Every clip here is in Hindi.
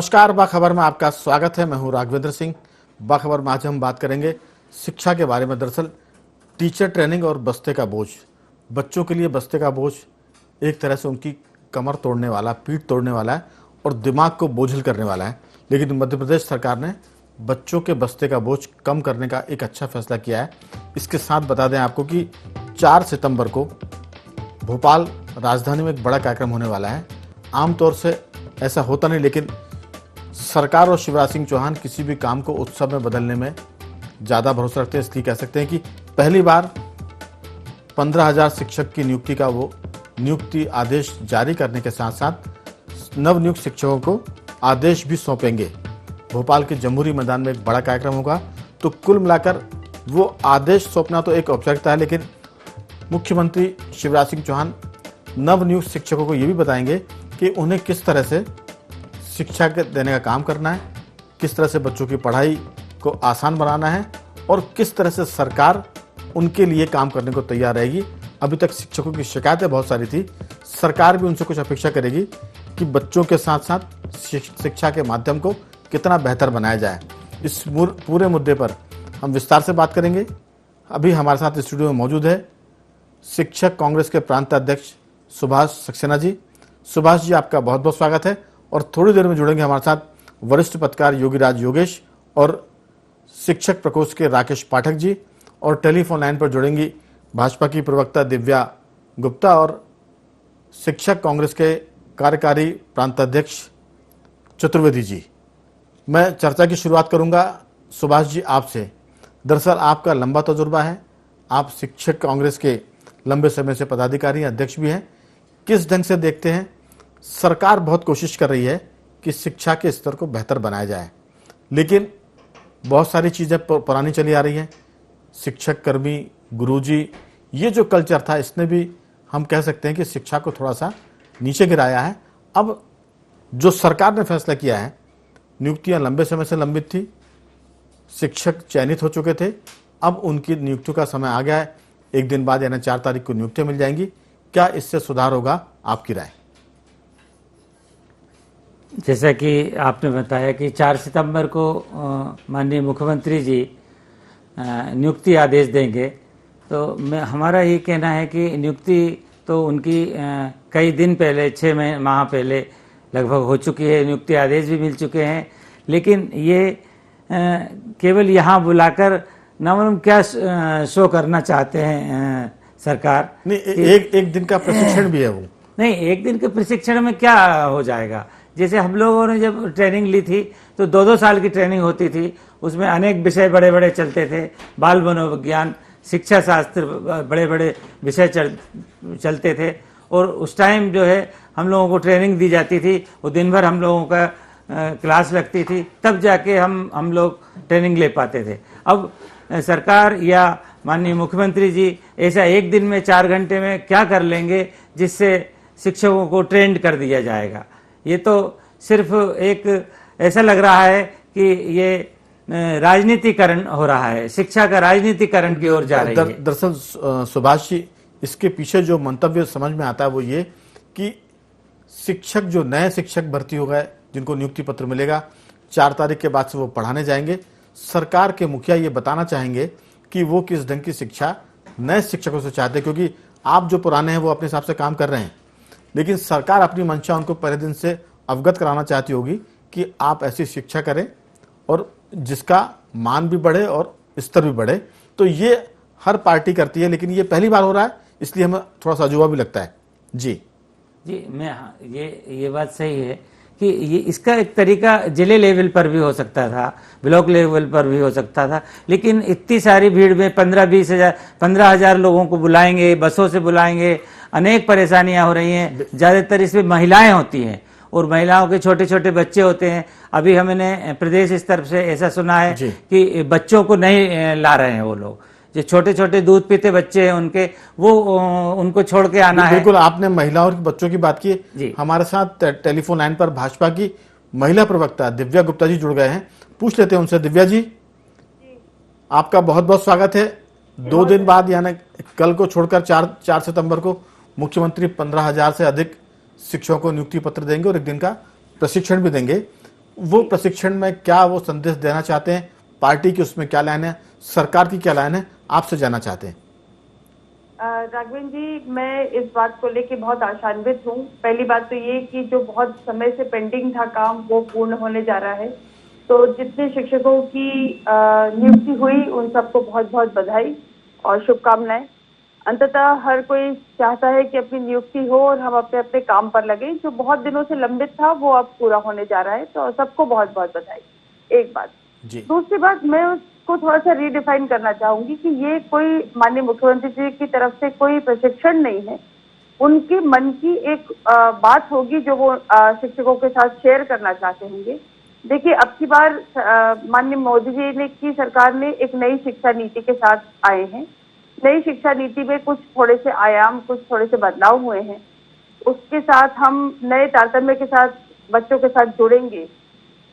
नमस्कार, बाखबर में आपका स्वागत है। मैं हूं राघवेंद्र सिंह। बाखबर में आज हम बात करेंगे शिक्षा के बारे में। दरअसल टीचर ट्रेनिंग और बस्ते का बोझ, बच्चों के लिए बस्ते का बोझ एक तरह से उनकी कमर तोड़ने वाला, पीठ तोड़ने वाला है और दिमाग को बोझिल करने वाला है। लेकिन मध्य प्रदेश सरकार ने बच्चों के बस्ते का बोझ कम करने का एक अच्छा फैसला किया है। इसके साथ बता दें आपको कि 4 सितंबर को भोपाल राजधानी में एक बड़ा कार्यक्रम होने वाला है। आमतौर से ऐसा होता नहीं, लेकिन सरकार और शिवराज सिंह चौहान किसी भी काम को उत्सव में बदलने में ज़्यादा भरोसा रखते हैं। इसलिए कह सकते हैं कि पहली बार 15,000 शिक्षक की नियुक्ति का वो नियुक्ति आदेश जारी करने के साथ साथ नवनियुक्त शिक्षकों को आदेश भी सौंपेंगे। भोपाल के जमहूरी मैदान में एक बड़ा कार्यक्रम होगा। तो कुल मिलाकर वो आदेश सौंपना तो एक औपचारिकता है, लेकिन मुख्यमंत्री शिवराज सिंह चौहान नवनियुक्त शिक्षकों को ये भी बताएंगे कि उन्हें किस तरह से शिक्षा देने का काम करना है, किस तरह से बच्चों की पढ़ाई को आसान बनाना है और किस तरह से सरकार उनके लिए काम करने को तैयार रहेगी। अभी तक शिक्षकों की शिकायतें बहुत सारी थी, सरकार भी उनसे कुछ अपेक्षा करेगी कि बच्चों के साथ साथ शिक्षा के माध्यम को कितना बेहतर बनाया जाए। इस पूरे मुद्दे पर हम विस्तार से बात करेंगे। अभी हमारे साथ स्टूडियो में मौजूद है शिक्षक कांग्रेस के प्रांत अध्यक्ष सुभाष सक्सेना जी। सुभाष जी, आपका बहुत बहुत स्वागत है। और थोड़ी देर में जुड़ेंगे हमारे साथ वरिष्ठ पत्रकार योगीराज योगेश और शिक्षक प्रकोष्ठ के राकेश पाठक जी, और टेलीफोन लाइन पर जुड़ेंगी भाजपा की प्रवक्ता दिव्या गुप्ता और शिक्षक कांग्रेस के कार्यकारी प्रांत अध्यक्ष चतुर्वेदी जी। मैं चर्चा की शुरुआत करूंगा सुभाष जी आपसे। दरअसल आपका लंबा तजुर्बा है, आप शिक्षक कांग्रेस के लंबे समय से पदाधिकारी अध्यक्ष भी हैं। किस ढंग से देखते हैं, सरकार बहुत कोशिश कर रही है कि शिक्षा के स्तर को बेहतर बनाया जाए, लेकिन बहुत सारी चीज़ें पुरानी चली आ रही हैं। शिक्षक कर्मी, गुरुजी, ये जो कल्चर था, इसने भी हम कह सकते हैं कि शिक्षा को थोड़ा सा नीचे गिराया है। अब जो सरकार ने फैसला किया है, नियुक्तियां लंबे समय से लंबित थी, शिक्षक चयनित हो चुके थे, अब उनकी नियुक्ति का समय आ गया है। एक दिन बाद यानी 4 तारीख को नियुक्तियां मिल जाएंगी। क्या इससे सुधार होगा, आपकी राय? जैसा कि आपने बताया कि 4 सितंबर को माननीय मुख्यमंत्री जी नियुक्ति आदेश देंगे, तो हमारा ये कहना है कि नियुक्ति तो उनकी कई दिन पहले, 6 माह पहले लगभग हो चुकी है, नियुक्ति आदेश भी मिल चुके हैं। लेकिन ये केवल यहाँ बुलाकर न मालूम क्या शो करना चाहते हैं सरकार। नहीं, एक दिन का प्रशिक्षण भी है वो। नहीं, एक दिन के प्रशिक्षण में क्या हो जाएगा। जैसे हम लोगों ने जब ट्रेनिंग ली थी तो 2-2 साल की ट्रेनिंग होती थी, उसमें अनेक विषय बड़े बड़े चलते थे, बाल मनोविज्ञान, शिक्षा शास्त्र, बड़े बड़े विषय चलते थे। और उस टाइम जो है हम लोगों को ट्रेनिंग दी जाती थी, वो दिन भर हम लोगों का क्लास लगती थी, तब जाके हम लोग ट्रेनिंग ले पाते थे। अब सरकार या माननीय मुख्यमंत्री जी ऐसा एक दिन में 4 घंटे में क्या कर लेंगे जिससे शिक्षकों को ट्रेंड कर दिया जाएगा। ये तो सिर्फ एक ऐसा लग रहा है कि ये राजनीतिकरण हो रहा है, शिक्षा का राजनीतिकरण की ओर जा रही है। दरअसल सुभाष जी, इसके पीछे जो मंतव्य समझ में आता है वो ये कि शिक्षक, जो नए शिक्षक भर्ती हो गए, जिनको नियुक्ति पत्र मिलेगा, 4 तारीख के बाद से वो पढ़ाने जाएंगे। सरकार के मुखिया ये बताना चाहेंगे कि वो किस ढंग की शिक्षा नए शिक्षकों से चाहते हैं, क्योंकि आप जो पुराने हैं वो अपने हिसाब से काम कर रहे हैं, लेकिन सरकार अपनी मंशा उनको पहले दिन से अवगत कराना चाहती होगी कि आप ऐसी शिक्षा करें और जिसका मान भी बढ़े और स्तर भी बढ़े। तो ये हर पार्टी करती है, लेकिन ये पहली बार हो रहा है, इसलिए हमें थोड़ा सा अजूबा भी लगता है। जी, मैं ये बात सही है कि ये इसका एक तरीका जिले लेवल पर भी हो सकता था, ब्लॉक लेवल पर भी हो सकता था, लेकिन इतनी सारी भीड़ में 15,000 लोगों को बुलाएंगे, बसों से बुलाएंगे, अनेक परेशानियां हो रही हैं। ज़्यादातर इसमें महिलाएं होती हैं और महिलाओं के छोटे छोटे बच्चे होते हैं। अभी हमने प्रदेश स्तर से ऐसा सुना है कि बच्चों को नहीं ला रहे हैं वो लोग, जो छोटे छोटे दूध पीते बच्चे हैं उनको छोड़ के आना है। बिल्कुल, आपने महिलाओं और बच्चों की बात की। हमारे साथ टेलीफोन लाइन पर भाजपा की महिला प्रवक्ता दिव्या गुप्ता जी जुड़ गए हैं, पूछ लेते हैं उनसे। दिव्या जी, आपका बहुत बहुत स्वागत है। 2 दिन बाद यानी कल को छोड़कर 4 सितंबर को मुख्यमंत्री 15,000 से अधिक शिक्षकों को नियुक्ति पत्र देंगे और एक दिन का प्रशिक्षण भी देंगे। वो प्रशिक्षण में क्या वो संदेश देना चाहते हैं, पार्टी की उसमें क्या लाइन है, सरकार की क्या लाइन है, आपसे जानना चाहते हैं। राघवेंद्र जी, मैं इस बात को लेके बहुत आशान्वित हूँ। पहली बात तो ये कि जो बहुत समय से पेंडिंग था काम, वो पूर्ण होने जा रहा है। तो जितने शिक्षकों की नियुक्ति हुई, उन सबको बहुत बहुत बधाई और शुभकामनाएं। अंततः हर कोई चाहता है कि अपनी नियुक्ति हो और हम अपने अपने काम पर लगे। जो बहुत दिनों से लंबित था, वो अब पूरा होने जा रहा है, तो सबको बहुत बहुत बधाई। एक बात। दूसरी बात, मैं उसको थोड़ा सा रीडिफाइन करना चाहूंगी कि ये कोई माननीय मुख्यमंत्री जी की तरफ से कोई प्रशिक्षण नहीं है। उनके मन की एक बात होगी जो वो शिक्षकों के साथ शेयर करना चाहते होंगे। देखिए, अब की बार माननीय मोदी जी ने की सरकार ने एक नई शिक्षा नीति के साथ आए हैं। नई शिक्षा नीति में कुछ थोड़े से आयाम, कुछ थोड़े से बदलाव हुए हैं। उसके साथ हम नए तारतम्य के साथ बच्चों के साथ जुड़ेंगे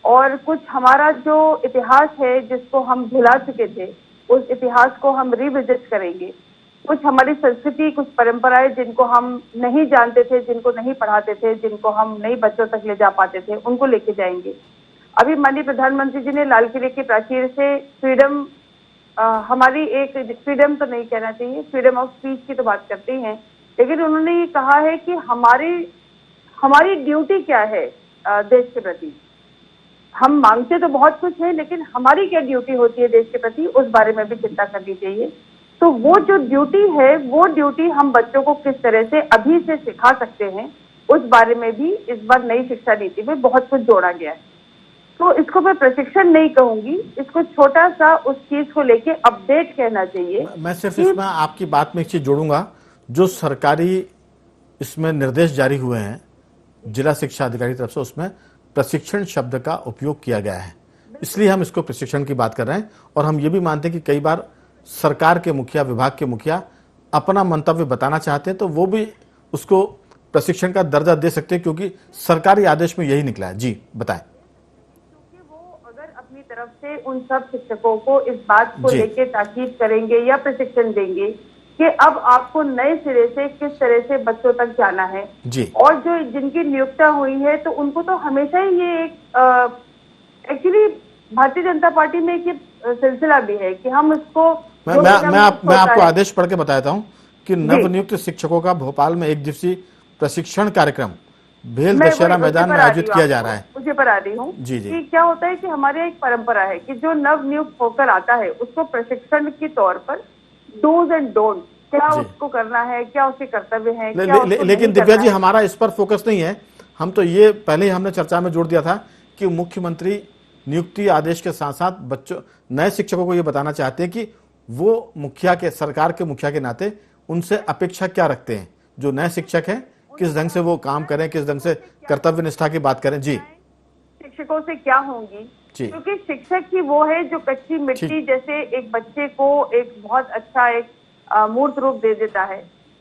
और कुछ हमारा जो इतिहास है जिसको हम भुला चुके थे, उस इतिहास को हम रिविजिट करेंगे। कुछ हमारी संस्कृति, कुछ परंपराएं जिनको हम नहीं जानते थे, जिनको नहीं पढ़ाते थे, जिनको हम नई बच्चों तक ले जा पाते थे, उनको लेके जाएंगे। अभी माननीय प्रधानमंत्री जी ने लाल किले की प्राचीर से फ्रीडम, हमारी एक फ्रीडम तो नहीं कहना चाहिए, फ्रीडम ऑफ स्पीच की तो बात करते हैं, लेकिन उन्होंने ये कहा है कि हमारी ड्यूटी क्या है देश के प्रति। हम मांगते तो बहुत कुछ है, लेकिन हमारी क्या ड्यूटी होती है देश के प्रति, उस बारे में भी चिंता करनी चाहिए। तो वो जो ड्यूटी है, वो ड्यूटी हम बच्चों को किस तरह से अभी से सिखा सकते हैं, उस बारे में भी इस बार नई शिक्षा नीति में बहुत कुछ जोड़ा गया है। तो इसको मैं प्रशिक्षण नहीं कहूंगी, इसको छोटा सा उस चीज को लेके अपडेट कहना चाहिए। मैं सिर्फ इसमें आपकी बात में एक चीज जोड़ूंगा, जो सरकारी इसमें निर्देश जारी हुए हैं जिला शिक्षा अधिकारी की तरफ से, उसमें प्रशिक्षण शब्द का उपयोग किया गया है, इसलिए हम इसको प्रशिक्षण की बात कर रहे हैं। और हम ये भी मानते हैं कि कई बार सरकार के मुखिया, विभाग के मुखिया अपना मंतव्य बताना चाहते हैं, तो वो भी उसको प्रशिक्षण का दर्जा दे सकते हैं, क्योंकि सरकारी आदेश में यही निकला है। जी बताएं। क्योंकि वो अगर अपनी तरफ से उन सब शिक्षकों को इस बात को लेके ताकीद करेंगे या प्रशिक्षण देंगे कि अब आपको नए सिरे से किस तरह से बच्चों तक जाना है जी। और जो जिनकी नियुक्ता हुई है, तो उनको तो हमेशा ही ये एक एक्चुअली भारतीय जनता पार्टी में एक सिलसिला भी है कि हम इसको मैं आपको आदेश पढ़ के बताता हूँ कि नवनियुक्त शिक्षकों का भोपाल में 1 दिवसीय प्रशिक्षण कार्यक्रम भेल दशहरा मैदान में आयोजित किया जा रहा है। मुझे पर आ रही हूँ कि क्या होता है कि हमारे एक परंपरा है कि जो नवनियुक्त होकर आता है उसको प्रशिक्षण के तौर पर डूज एंड डोंट, क्या उसको करना है, क्या उसके कर्तव्य हैं, लेकिन दिव्या जी, हमारा इस पर फोकस नहीं है। हम तो ये पहले ही हमने चर्चा में जोड़ दिया था कि मुख्यमंत्री नियुक्ति आदेश के साथ साथ बच्चों, नए शिक्षकों को ये बताना चाहते हैं कि वो मुखिया के, सरकार के मुखिया के नाते उनसे अपेक्षा क्या रखते हैं। जो नए शिक्षक हैं, किस ढंग से वो काम करें, किस ढंग से कर्तव्य निष्ठा की बात करें। जी, शिक्षकों से क्या होंगी, क्योंकि शिक्षक ही वो है जो कच्ची मिट्टी जैसे एक बच्चे को एक बहुत अच्छा एक मूर्त रूप दे देता है।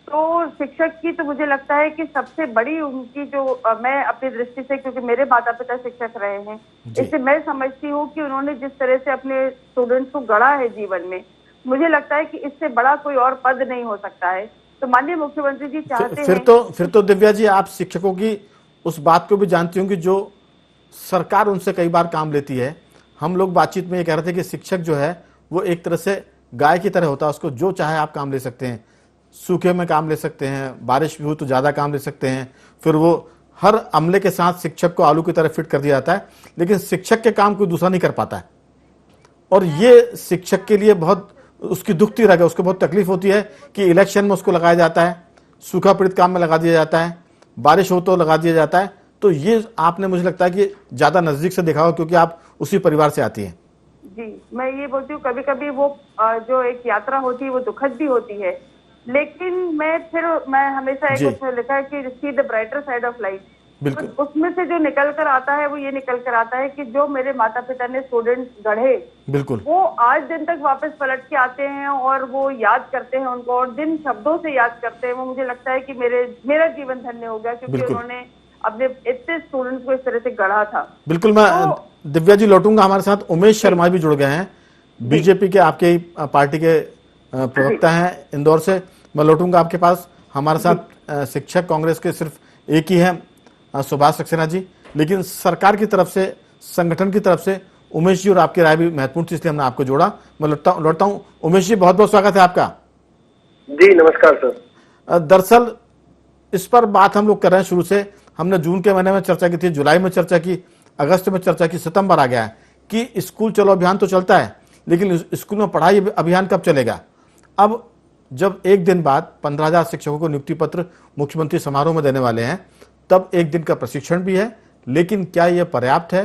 तो शिक्षक की तो मुझे लगता है कि सबसे बड़ी उनकी जो मैं अपनी दृष्टि से, क्योंकि मेरे माता पिता शिक्षक रहे हैं, इससे मैं समझती हूँ कि उन्होंने जिस तरह से अपने स्टूडेंट्स को गढ़ा है जीवन में, मुझे लगता है कि इससे बड़ा कोई और पद नहीं हो सकता है। तो माननीय मुख्यमंत्री जी चाहते हैं फिर तो दिव्या जी, आप शिक्षकों की उस बात को भी जानती होंगी जो सरकार उनसे कई बार काम लेती है। हम लोग बातचीत में ये कह रहे थे कि शिक्षक जो है वो एक तरह से गाय की तरह होता है, उसको जो चाहे आप काम ले सकते हैं। सूखे में काम ले सकते हैं, बारिश भी हो तो ज्यादा काम ले सकते हैं, फिर वो हर अमले के साथ शिक्षक को आलू की तरह फिट कर दिया जाता है, लेकिन शिक्षक के काम कोई दूसरा नहीं कर पाता है। और ये शिक्षक के लिए बहुत उसकी दुखती रह गया, उसको बहुत तकलीफ होती है कि इलेक्शन में उसको लगाया जाता है, सूखा पीड़ित काम में लगा दिया जाता है, बारिश हो तो लगा दिया जाता है। तो ये आपने, मुझे लगता है कि ज्यादा नजदीक से देखा हो, क्योंकि आप उसी परिवार से आती हैं। जी, मैं ये बोलती हूँ कभी कभी वो जो एक यात्रा होती है वो दुखद भी होती है, लेकिन मैं हमेशा एक उसमें लिखा है कि see the brighter side of life. बिल्कुल। तो उसमें से जो निकल कर आता है वो ये निकल कर आता है कि जो मेरे माता पिता ने स्टूडेंट्स गढ़े, बिल्कुल, वो आज दिन तक वापस पलट के आते हैं और वो याद करते हैं उनको, और जिन शब्दों से याद करते हैं वो मुझे लगता है कि मेरा जीवन धन्य हो गया, क्योंकि उन्होंने अपने इतने स्टूडेंट्स को इस तरह से गढ़ा था। बिल्कुल। मैं दिव्या जी लौटूंगा, हमारे साथ उमेश शर्मा भी जुड़ गए हैं, बीजेपी के, आपके ही पार्टी के प्रवक्ता हैं इंदौर से। मैं लौटूंगा आपके पास। हमारे साथ शिक्षक कांग्रेस के सिर्फ एक ही है, सुभाष सक्सेना जी, लेकिन सरकार की तरफ से संगठन की तरफ से उमेश जी, और आपकी राय भी महत्वपूर्ण थी इसलिए हमने आपको जोड़ा। मैं लौटता हूं उमेश जी, बहुत बहुत स्वागत है आपका। जी नमस्कार सर। दरअसल इस पर बात हम लोग कर रहे हैं शुरू से। हमने जून के महीने में चर्चा की थी, जुलाई में चर्चा की, अगस्त में चर्चा की, सितंबर आ गया है कि स्कूल चलो अभियान तो चलता है, लेकिन स्कूल में पढ़ाई अभियान कब चलेगा। अब जब एक दिन बाद 15,000 शिक्षकों को नियुक्ति पत्र मुख्यमंत्री समारोह में देने वाले हैं, तब एक दिन का प्रशिक्षण भी है, लेकिन क्या यह पर्याप्त है।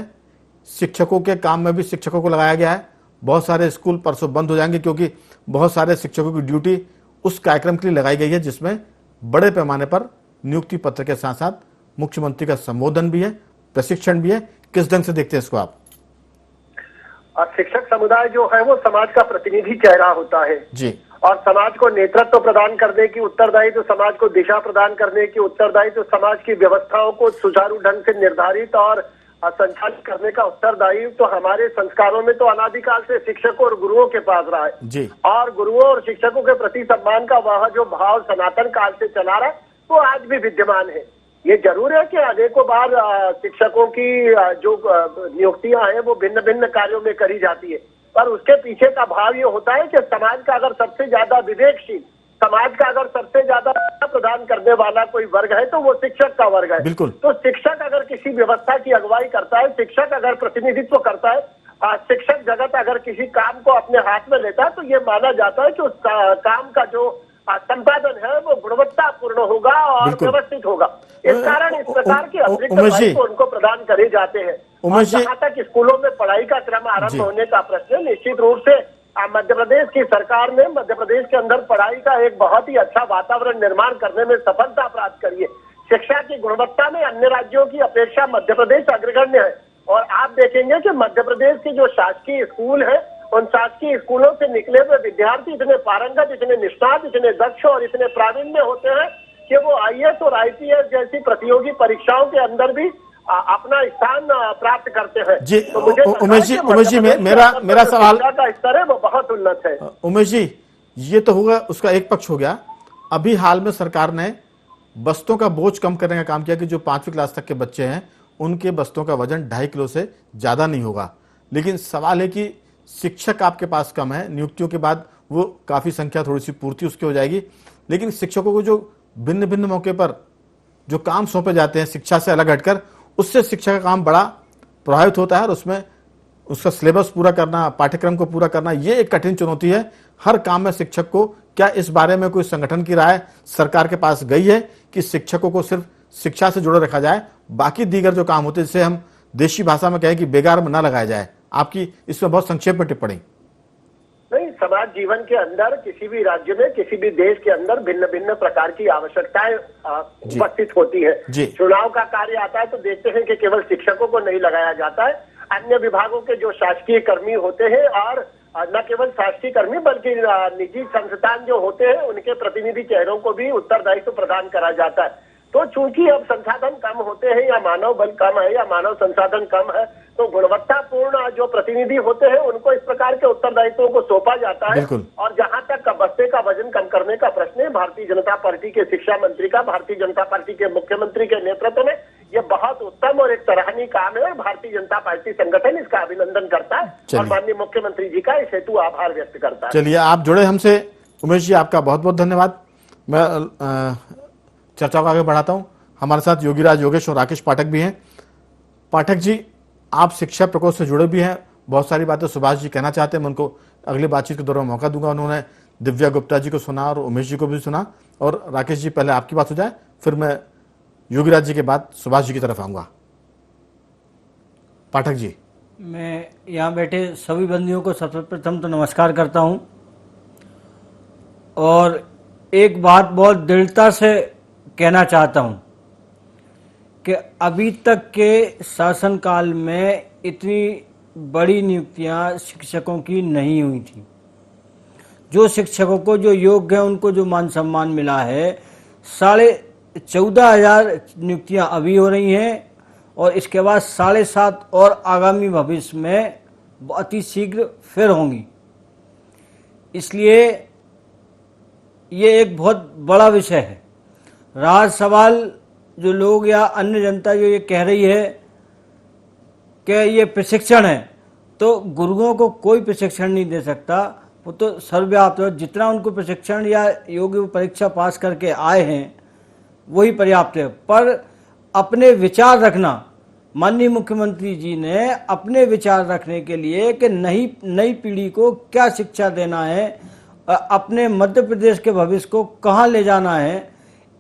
शिक्षकों के काम में भी शिक्षकों को लगाया गया है। बहुत सारे स्कूल परसों बंद हो जाएंगे क्योंकि बहुत सारे शिक्षकों की ड्यूटी उस कार्यक्रम के लिए लगाई गई है जिसमें बड़े पैमाने पर नियुक्ति पत्र के साथ साथ मुख्यमंत्री का संबोधन भी है, प्रशिक्षण भी है। किस ढंग से देखते हैं इसको आप? शिक्षक समुदाय जो है वो समाज का प्रतिनिधि चेहरा होता है जी, और समाज को नेतृत्व प्रदान करने की उत्तरदायित्व, समाज को दिशा प्रदान करने की उत्तरदायित्व, समाज की व्यवस्थाओं को सुचारू ढंग से निर्धारित और संचालित करने का उत्तरदायित्व तो हमारे संस्कारों में तो अनादिकाल से शिक्षकों और गुरुओं के पास रहा है जी। और गुरुओं और शिक्षकों के प्रति सम्मान का वह जो भाव सनातन काल से चला रहा है वो आज भी विद्यमान है। ये जरूर है कि अनेकों बार शिक्षकों की जो नियुक्तियां हैं वो भिन्न भिन्न कार्यों में करी जाती है, पर उसके पीछे का भाव ये होता है कि समाज का अगर सबसे ज्यादा विवेकशील, समाज का अगर सबसे ज्यादा प्रदान करने वाला कोई वर्ग है तो वो शिक्षक का वर्ग है। बिल्कुल। तो शिक्षक अगर किसी व्यवस्था की अगुवाई करता है, शिक्षक अगर प्रतिनिधित्व करता है, शिक्षक जगत अगर किसी काम को अपने हाथ में लेता है तो ये माना जाता है कि उस काम का जो संपादन है वो गुणवत्तापूर्ण होगा और व्यवस्थित होगा। इस कारण इस प्रकार के अतिरिक्त दायित्व उनको प्रदान करे जाते हैं। और जहाँ तक स्कूलों में पढ़ाई का क्रम आरंभ होने का प्रश्न, निश्चित रूप से मध्य प्रदेश की सरकार ने मध्य प्रदेश के अंदर पढ़ाई का एक बहुत ही अच्छा वातावरण निर्माण करने में सफलता प्राप्त करी है। शिक्षा की गुणवत्ता में अन्य राज्यों की अपेक्षा मध्य प्रदेश अग्रगण्य है और आप देखेंगे कि मध्य प्रदेश के जो शासकीय स्कूल है उन शासकीय स्कूलों से निकले हुए विद्यार्थी इतने पारंगत, इतने निष्णात, इतने दक्ष और इतने प्रावीण्य होते हैं कि वो आईएएस और आईपीएस जैसी प्रतियोगी परीक्षाओं के अंदर भी अपना स्थान प्राप्त करते हैं। जी तो मुझे उमेश जी मेरा सवाल का स्तर है वो बहुत उन्नत है। उमेश जी, ये तो होगा, उसका एक पक्ष हो गया। अभी हाल में सरकार ने बस्तों का बोझ कम करने का काम किया कि जो 5वीं क्लास तक के बच्चे हैं उनके बस्तों का वजन 2.5 किलो से ज्यादा नहीं होगा। लेकिन सवाल है कि शिक्षक आपके पास कम है, नियुक्तियों के बाद वो काफी संख्या थोड़ी सी पूर्ति उसकी हो जाएगी, लेकिन शिक्षकों को जो भिन्न भिन्न मौके पर जो काम सौंपे जाते हैं शिक्षा से अलग हटकर, उससे शिक्षा का काम बड़ा प्रभावित होता है और उसमें उसका सिलेबस पूरा करना, पाठ्यक्रम को पूरा करना, ये एक कठिन चुनौती है हर काम में शिक्षक को। क्या इस बारे में कोई संगठन की राय सरकार के पास गई है कि शिक्षकों को सिर्फ शिक्षा से जुड़े रखा जाए, बाकी दीगर जो काम होते हैं जिसे हम देशी भाषा में कहें कि बेगार में न लगाया जाए? आपकी इसमें बहुत संक्षेप में टिप्पणी। नहीं, समाज जीवन के अंदर किसी भी राज्य में, किसी भी देश के अंदर भिन्न भिन्न प्रकार की आवश्यकताएं उपस्थित होती है। चुनाव का कार्य आता है तो देखते हैं कि केवल शिक्षकों को नहीं लगाया जाता है, अन्य विभागों के जो शासकीय कर्मी होते हैं और न केवल शासकीय कर्मी बल्कि निजी संस्थान जो होते हैं उनके प्रतिनिधि चेहरों को भी उत्तरदायित्व प्रदान करा जाता है। तो चूंकि अब संसाधन कम होते हैं या मानव बल कम है या मानव संसाधन कम है तो गुणवत्तापूर्ण जो प्रतिनिधि होते हैं उनको इस प्रकार के उत्तरदायित्वों को सौंपा जाता है। और जहां तक बस्ते का वजन कम करने का प्रश्न है, भारतीय जनता पार्टी के शिक्षा मंत्री का, भारतीय जनता पार्टी के मुख्यमंत्री के नेतृत्व में ये बहुत उत्तम और एक सराहनीय काम है और भारतीय जनता पार्टी संगठन इसका अभिनंदन करता है और माननीय मुख्यमंत्री जी का इस हेतु आभार व्यक्त करता है। चलिए, आप जुड़े हमसे। उमेश जी, आपका बहुत बहुत धन्यवाद। मैं चर्चा को आगे बढ़ाता हूं। हमारे साथ योगीराज योगेश और राकेश पाठक भी हैं। पाठक जी, आप शिक्षा प्रकोष्ठ से जुड़े भी हैं, बहुत सारी बातें सुभाष जी कहना चाहते हैं, मैं उनको अगली बातचीत के दौरान मौका दूंगा। उन्होंने दिव्या गुप्ता जी को सुना और उमेश जी को भी सुना। और राकेश जी, पहले आपकी बात हो जाए, फिर मैं योगीराज जी के बाद सुभाष जी की तरफ आऊंगा। पाठक जी, मैं यहाँ बैठे सभी बंदियों को सबसे प्रथम तो नमस्कार करता हूँ और एक बात बहुत दृढ़ता से कहना चाहता हूँ कि अभी तक के शासनकाल में इतनी बड़ी नियुक्तियाँ शिक्षकों की नहीं हुई थी। जो शिक्षकों को जो योग्य है उनको जो मान सम्मान मिला है, 14,500 नियुक्तियाँ अभी हो रही हैं और इसके बाद 7.5 और आगामी भविष्य में अति शीघ्र फिर होंगी। इसलिए ये एक बहुत बड़ा विषय है। रहा सवाल जो लोग या अन्य जनता जो ये कह रही है कि ये प्रशिक्षण है, तो गुरुओं को कोई प्रशिक्षण नहीं दे सकता। वो तो सर्वव्याप्त है, जितना उनको प्रशिक्षण या योग्य परीक्षा पास करके आए हैं वही पर्याप्त है। पर अपने विचार रखना, माननीय मुख्यमंत्री जी ने अपने विचार रखने के लिए कि नई पीढ़ी को क्या शिक्षा देना है, अपने मध्य प्रदेश के भविष्य को कहाँ ले जाना है,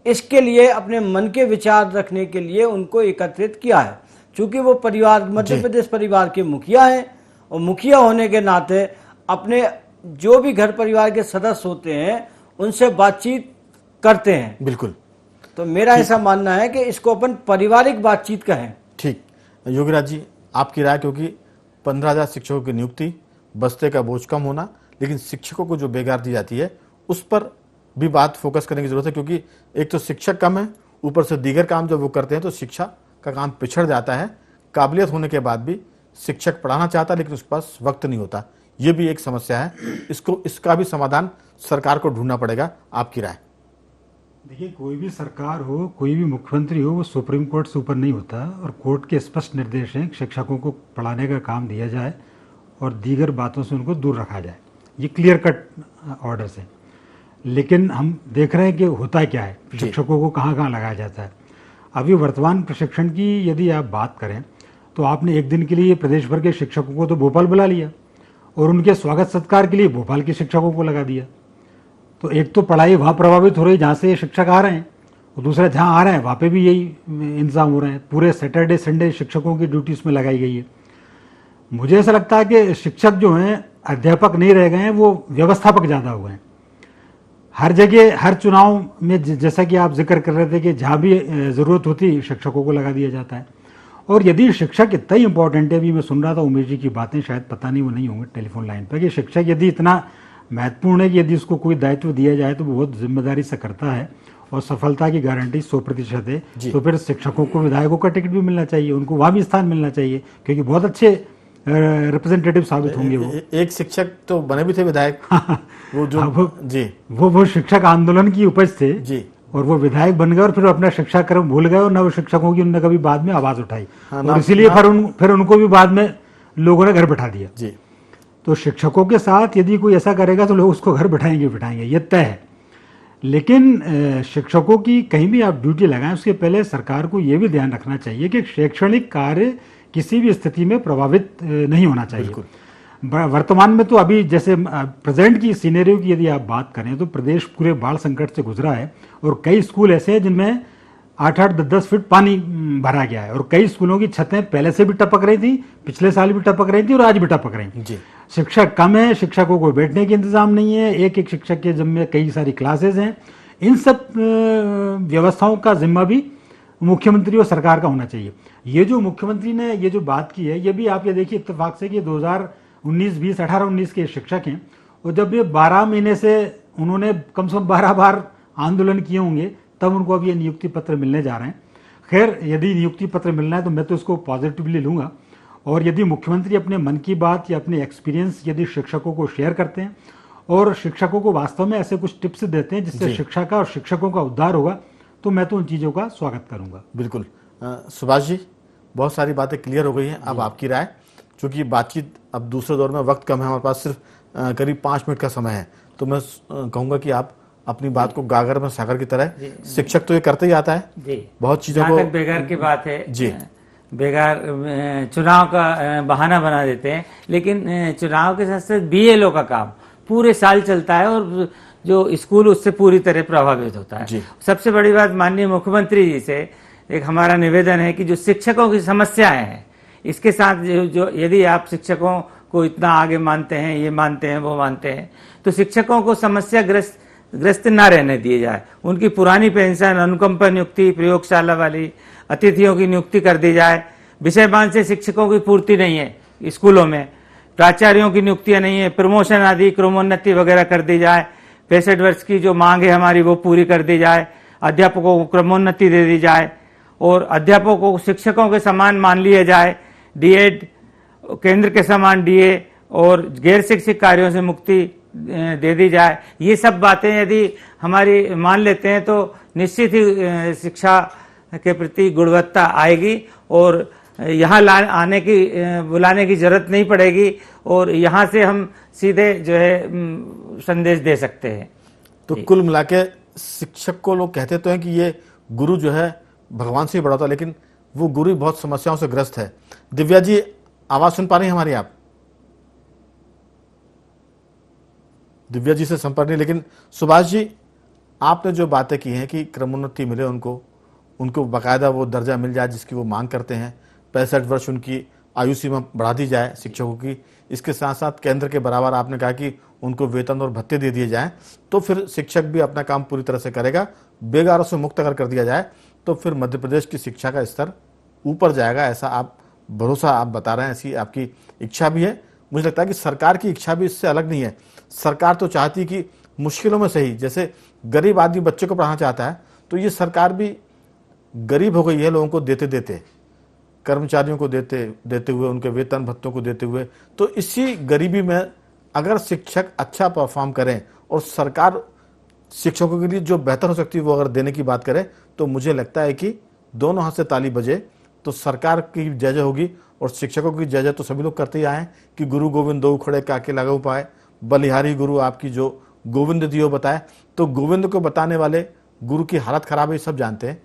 इसके लिए अपने मन के विचार रखने के लिए उनको एकत्रित किया है। चूंकि वो परिवार, मध्य प्रदेश परिवार के मुखिया हैं, और मुखिया होने के नाते अपने जो भी घर परिवार के सदस्य होते हैं उनसे बातचीत करते हैं। बिल्कुल। तो मेरा ऐसा मानना है कि इसको अपन पारिवारिक बातचीत कहें। ठीक। योगीराज जी, आपकी राय, क्योंकि 15,000 शिक्षकों की नियुक्ति, बस्ते का बोझ कम होना, लेकिन शिक्षकों को जो बेगार दी जाती है उस पर भी बात फोकस करने की जरूरत है, क्योंकि एक तो शिक्षक कम है, ऊपर से दीगर काम जब वो करते हैं तो शिक्षा का काम पिछड़ जाता है। काबिलियत होने के बाद भी शिक्षक पढ़ाना चाहता है लेकिन उसके पास वक्त नहीं होता, ये भी एक समस्या है। इसका भी समाधान सरकार को ढूंढना पड़ेगा। आपकी राय? देखिए, कोई भी सरकार हो, कोई भी मुख्यमंत्री हो, वो सुप्रीम कोर्ट से ऊपर नहीं होता, और कोर्ट के स्पष्ट निर्देश हैं कि शिक्षकों को पढ़ाने का काम दिया जाए और दीगर बातों से उनको दूर रखा जाए। ये क्लियर कट ऑर्डर्स हैं। लेकिन हम देख रहे हैं कि होता क्या है, शिक्षकों को कहाँ कहाँ लगाया जाता है। अभी वर्तमान प्रशिक्षण की यदि आप बात करें तो आपने एक दिन के लिए प्रदेश भर के शिक्षकों को तो भोपाल बुला लिया और उनके स्वागत सत्कार के लिए भोपाल के शिक्षकों को लगा दिया। तो एक तो पढ़ाई वहाँ प्रभावित हो रही जहाँ से ये शिक्षक आ रहे हैं, और दूसरा जहाँ आ रहे हैं वहाँ पे भी यही इंतजाम हो रहे हैं। पूरे सैटरडे संडे शिक्षकों की ड्यूटी इसमें लगाई गई है। मुझे ऐसा लगता है कि शिक्षक जो हैं अध्यापक नहीं रह गए हैं, वो व्यवस्थापक ज़्यादा हुए हैं। हर जगह हर चुनाव में जैसा कि आप जिक्र कर रहे थे कि जहाँ भी ज़रूरत होती है शिक्षकों को लगा दिया जाता है। और यदि शिक्षक इतना ही इंपॉर्टेंट है, अभी मैं सुन रहा था उमेश जी की बातें, शायद पता नहीं वो नहीं होंगे टेलीफोन लाइन पर, कि शिक्षक यदि इतना महत्वपूर्ण है कि यदि उसको कोई दायित्व दिया जाए तो वो बहुत जिम्मेदारी से करता है और सफलता की गारंटी 100% है। तो फिर शिक्षकों को, विधायकों का टिकट भी मिलना चाहिए, उनको वहाँ भी स्थान मिलना चाहिए, क्योंकि बहुत अच्छे रिप्रेजेंटेटिव साबित होंगे वो। एक शिक्षक तो बने भी थे विधायक, वो जो जी वो शिक्षक आंदोलन की उपज थे जी, और वो विधायक बन गए और फिर अपना शिक्षा क्रम भूल गए और नव शिक्षकों की उन्होंने कभी बाद में आवाज उठाई। और इसीलिए फिर उनको भी बाद में लोगों ने घर बैठा दिया जी। तो शिक्षकों के साथ यदि कोई ऐसा करेगा तो लोग उसको घर बिठाएंगे, ये तय है। लेकिन शिक्षकों की कहीं भी आप ड्यूटी लगाएं उसके पहले सरकार को ये भी ध्यान रखना चाहिए कि शैक्षणिक कार्य किसी भी स्थिति में प्रभावित नहीं होना चाहिए। वर्तमान में तो अभी जैसे प्रेजेंट की सीनेरियो की यदि आप बात करें तो प्रदेश पूरे बाढ़ संकट से गुजरा है और कई स्कूल ऐसे हैं जिनमें 8-8, 10-10 फीट पानी भरा गया है और कई स्कूलों की छतें पहले से भी टपक रही थी, पिछले साल भी टपक रही थी और आज भी टपक रही थी। शिक्षक कम है, शिक्षकों को बैठने के इंतजाम नहीं है, एक एक शिक्षक के जिम्मे कई सारी क्लासेज हैं। इन सब व्यवस्थाओं का जिम्मा भी मुख्यमंत्री और सरकार का होना चाहिए। ये जो मुख्यमंत्री ने ये जो बात की है, ये भी आप ये देखिए इत्तेफाक से कि 2019-20, 18-19 के शिक्षक हैं और जब ये 12 महीने से उन्होंने कम से कम 12 बार आंदोलन किए होंगे तब उनको अब ये नियुक्ति पत्र मिलने जा रहे हैं। खैर, यदि नियुक्ति पत्र मिलना है तो मैं तो इसको पॉजिटिवली लूँगा और यदि मुख्यमंत्री अपने मन की बात या अपने एक्सपीरियंस यदि शिक्षकों को शेयर करते हैं और शिक्षकों को वास्तव में ऐसे कुछ टिप्स देते हैं जिससे शिक्षा का और शिक्षकों का उद्धार होगा तो मैं तो उन चीज़ों का स्वागत करूँगा। बिल्कुल। सुभाष जी, बहुत सारी बातें क्लियर हो गई हैं। अब आपकी राय, चूँकि बातचीत अब दूसरे दौर में वक्त कम है, हमारे पास सिर्फ करीब 5 मिनट का समय है, तो मैं कहूँगा कि आप अपनी बात को गागर में सागर की तरह, शिक्षक तो ये करते ही आता है जी, बहुत चीजों को। बेगार की बात है जी, बेगार चुनाव का बहाना बना देते हैं, लेकिन चुनाव के साथ साथ BLO का काम पूरे साल चलता है और जो स्कूल उससे पूरी तरह प्रभावित होता है। सबसे बड़ी बात माननीय मुख्यमंत्री जी से एक हमारा निवेदन है कि जो शिक्षकों की समस्याएं हैं, इसके साथ जो यदि आप शिक्षकों को इतना आगे मानते हैं, ये मानते हैं, वो मानते हैं, तो शिक्षकों को समस्या ग्रस्त ना रहने दिए जाए। उनकी पुरानी पेंशन, अनुकंपा नियुक्ति, प्रयोगशाला वाली अतिथियों की नियुक्ति कर दी जाए। विषयमान से शिक्षकों की पूर्ति नहीं है स्कूलों में, प्राचार्यों की नियुक्तियां नहीं है, प्रमोशन आदि क्रमोन्नति वगैरह कर दी जाए। 65 वर्ष की जो मांग है हमारी वो पूरी कर दी जाए। अध्यापकों को क्रमोन्नति दे दी जाए और अध्यापकों को शिक्षकों के समान मान लिया जाए। DED केंद्र के समान DA और गैर शिक्षक कार्यों से मुक्ति दे दी जाए। ये सब बातें यदि हमारी मान लेते हैं तो निश्चित ही शिक्षा के प्रति गुणवत्ता आएगी और यहाँ बुलाने की जरूरत नहीं पड़ेगी और यहाँ से हम सीधे जो है संदेश दे सकते हैं। तो कुल मिला के शिक्षक को लोग कहते तो हैं कि ये गुरु जो है भगवान से ही बड़ा होता है, लेकिन वो गुरु बहुत समस्याओं से ग्रस्त है। दिव्या जी, आवाज सुन पा रही हैं हमारी आप? दिव्या जी से संपर्क नहीं। लेकिन सुभाष जी, आपने जो बातें की हैं कि क्रमोन्नति मिले उनको बाकायदा वो दर्जा मिल जाए जिसकी वो मांग करते हैं, 65 वर्ष उनकी आयु सीमा बढ़ा दी जाए शिक्षकों की, इसके साथ साथ केंद्र के बराबर आपने कहा कि उनको वेतन और भत्ते दे दिए जाएं, तो फिर शिक्षक भी अपना काम पूरी तरह से करेगा। बेगारों से मुक्त अगर कर दिया जाए तो फिर मध्य प्रदेश की शिक्षा का स्तर ऊपर जाएगा, ऐसा आप भरोसा आप बता रहे हैं, ऐसी आपकी इच्छा भी है। मुझे लगता है कि सरकार की इच्छा भी इससे अलग नहीं है। सरकार तो चाहती कि मुश्किलों में सही, जैसे गरीब आदमी बच्चे को पढ़ाना चाहता है, तो ये सरकार भी गरीब हो गई है लोगों को देते देते, कर्मचारियों को देते हुए, उनके वेतन भत्तों को देते हुए। तो इसी गरीबी में अगर शिक्षक अच्छा परफॉर्म करें और सरकार शिक्षकों के लिए जो बेहतर हो सकती है वो अगर देने की बात करे, तो मुझे लगता है कि दोनों हाथ से ताली बजे तो सरकार की जय जय होगी और शिक्षकों की जय जय तो सभी लोग करते ही आए हैं कि गुरु गोविंद दो खड़े काके लागू पाए, बलिहारी गुरु आपकी जो गोविंद दियो बताए। तो गोविंद को बताने वाले गुरु की हालत खराब है, सब जानते हैं।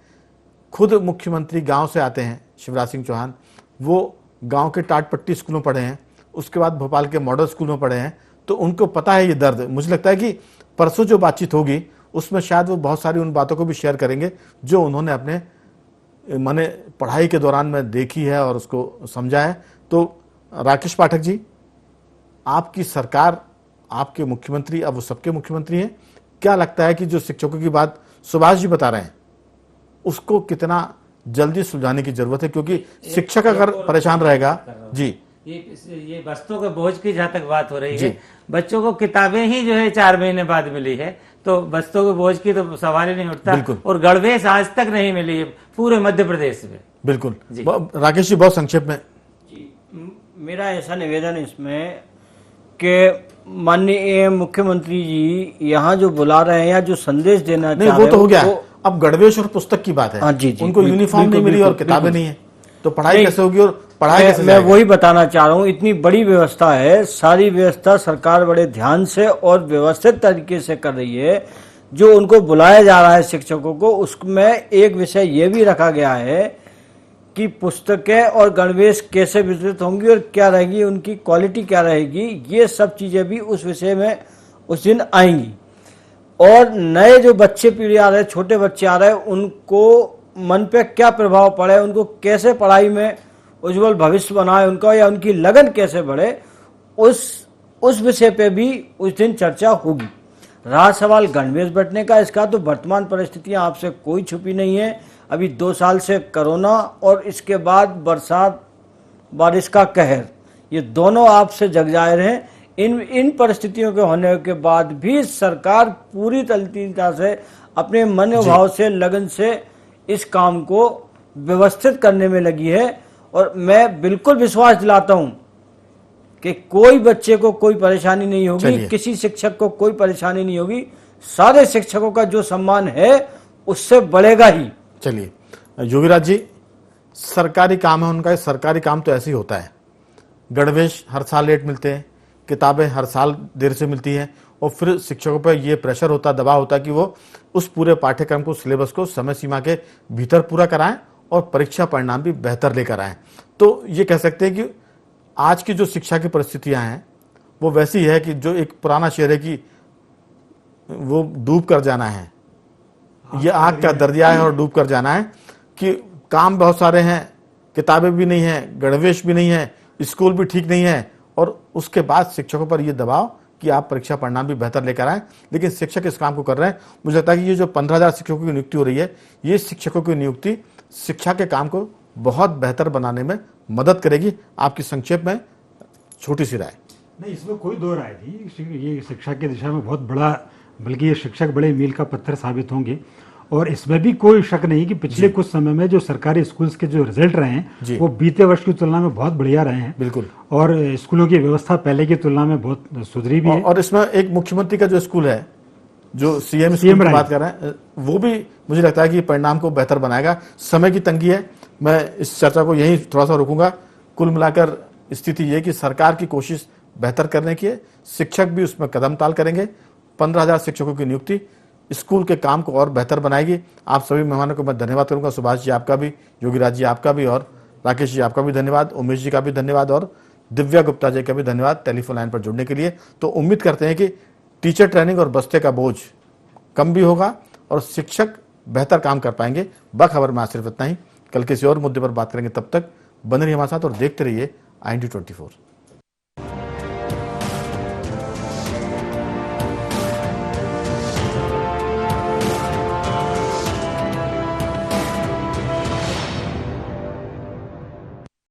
खुद मुख्यमंत्री गांव से आते हैं, शिवराज सिंह चौहान, वो गांव के टाटपट्टी स्कूलों पढ़े हैं, उसके बाद भोपाल के मॉडल स्कूल में पढ़े हैं, तो उनको पता है ये दर्द। मुझे लगता है कि परसों जो बातचीत होगी उसमें शायद वो बहुत सारी उन बातों को भी शेयर करेंगे जो उन्होंने अपने माने पढ़ाई के दौरान में देखी है और उसको समझा है। तो राकेश पाठक जी, आपकी सरकार, आपके मुख्यमंत्री, अब वो सबके मुख्यमंत्री हैं, क्या लगता है कि जो शिक्षकों की बात सुभाष जी बता रहे हैं उसको कितना जल्दी सुलझाने की जरूरत है? क्योंकि शिक्षक अगर परेशान रहेगा जी, ये बस्तों के बोझ की जहाँ तक बात हो रही है, बच्चों को किताबें ही जो है 4 महीने बाद मिली है, तो बस्तों के बोझ की तो सवाल ही नहीं उठता। और गणवेश आज तक नहीं मिली है पूरे मध्य प्रदेश में। बिल्कुल। राकेश जी, बहुत संक्षेप में। मेरा ऐसा निवेदन इसमें कि माननीय मुख्यमंत्री जी यहाँ जो बुला रहे हैं या जो संदेश देना चाह रहे हैं, वो तो हो गया। अब गणवेश और पुस्तक की बात है। हाँ जी, उनको यूनिफॉर्म नहीं मिली और किताबें नहीं है, तो पढ़ाई कैसे होगी और पढ़ाई कैसे मैं वही बताना चाह रहा हूँ। इतनी बड़ी व्यवस्था है, सारी व्यवस्था सरकार बड़े ध्यान से और व्यवस्थित तरीके से कर रही है। जो उनको बुलाया जा रहा है शिक्षकों को, उसमें एक विषय ये भी रखा गया है कि पुस्तकें और गणवेश कैसे वितरित होंगी और क्या रहेगी, उनकी क्वालिटी क्या रहेगी, ये सब चीजें भी उस विषय में उस दिन आएंगी। और नए जो बच्चे पीढ़ी आ रहे हैं, छोटे बच्चे आ रहे हैं, उनको मन पे क्या प्रभाव पड़े, उनको कैसे पढ़ाई में उज्जवल भविष्य बनाए उनका, या उनकी लगन कैसे बढ़े, उस विषय पे भी उस दिन चर्चा होगी। रहा सवाल गणवेश बंटने का, इसका तो वर्तमान परिस्थितियां आपसे कोई छुपी नहीं है। अभी 2 साल से कोरोना और इसके बाद बरसात बारिश का कहर, ये दोनों आपसे जग जाहिर हैं। इन परिस्थितियों के होने के बाद भी सरकार पूरी तल्लीनता से अपने मनोभाव से, लगन से इस काम को व्यवस्थित करने में लगी है। और मैं बिल्कुल विश्वास दिलाता हूं कि कोई बच्चे को कोई परेशानी नहीं होगी, किसी शिक्षक को कोई परेशानी नहीं होगी। सारे शिक्षकों का जो सम्मान है उससे बढ़ेगा ही। चलिए योगीराज जी, सरकारी काम है उनका, सरकारी काम तो ऐसे ही होता है। गणवेश हर साल लेट मिलते हैं, किताबें हर साल देर से मिलती हैं, और फिर शिक्षकों पर ये प्रेशर होता, दबाव होता है कि वो उस पूरे पाठ्यक्रम को, सिलेबस को समय सीमा के भीतर पूरा कराएं और परीक्षा परिणाम भी बेहतर लेकर आएं। तो ये कह सकते हैं कि आज की जो शिक्षा की परिस्थितियां हैं वो वैसी है कि जो एक पुराना शेर है कि वो डूब कर जाना है, ये आग का दरिया है और डूब कर जाना है, कि काम बहुत सारे हैं, किताबें भी नहीं है, गणवेश भी नहीं है, स्कूल भी ठीक नहीं है, और उसके बाद शिक्षकों पर यह दबाव कि आप परीक्षा परिणाम भी बेहतर लेकर आए। लेकिन शिक्षक इस काम को कर रहे हैं। मुझे लगता है कि ये जो 15,000 शिक्षकों की नियुक्ति हो रही है, ये शिक्षकों की नियुक्ति शिक्षा के काम को बहुत बेहतर बनाने में मदद करेगी। आपकी संक्षेप में छोटी सी राय। नहीं, इसमें कोई दो राय नहीं। ये शिक्षा की दिशा में बहुत बड़ा, बल्कि ये शिक्षक बड़े मील का पत्थर साबित होंगे। और इसमें भी कोई शक नहीं कि पिछले कुछ समय में जो सरकारी स्कूल्स के जो रिजल्ट रहे हैं वो बीते वर्ष की तुलना में बहुत बढ़िया रहे हैं। बिल्कुल। और स्कूलों की व्यवस्था पहले की तुलना में बहुत सुधरी भी है। और इसमें एक मुख्यमंत्री का जो स्कूल है, जो सीएम स्कूल की बात कर रहे हैं, वो भी मुझे लगता है कि परिणाम को बेहतर बनाएगा। समय की तंगी है, मैं इस चर्चा को यहीं थोड़ा सा रोकूंगा। कुल मिलाकर स्थिति ये कि सरकार की कोशिश बेहतर करने की है, शिक्षक भी उसमें कदम ताल करेंगे। 15,000 शिक्षकों की नियुक्ति स्कूल के काम को और बेहतर बनाएगी। आप सभी मेहमानों को मैं धन्यवाद करूंगा। सुभाष जी आपका भी, योगीराज जी आपका भी, और राकेश जी आपका भी धन्यवाद, उमेश जी का भी धन्यवाद, और दिव्या गुप्ता जी का भी धन्यवाद टेलीफोन लाइन पर जुड़ने के लिए। तो उम्मीद करते हैं कि टीचर ट्रेनिंग और बस्ते का बोझ कम भी होगा और शिक्षक बेहतर काम कर पाएंगे। बखबर में आज सिर्फ इतना ही। कल किसी और मुद्दे पर बात करेंगे, तब तक बने रहिए हमारे साथ और देखते रहिए IND24।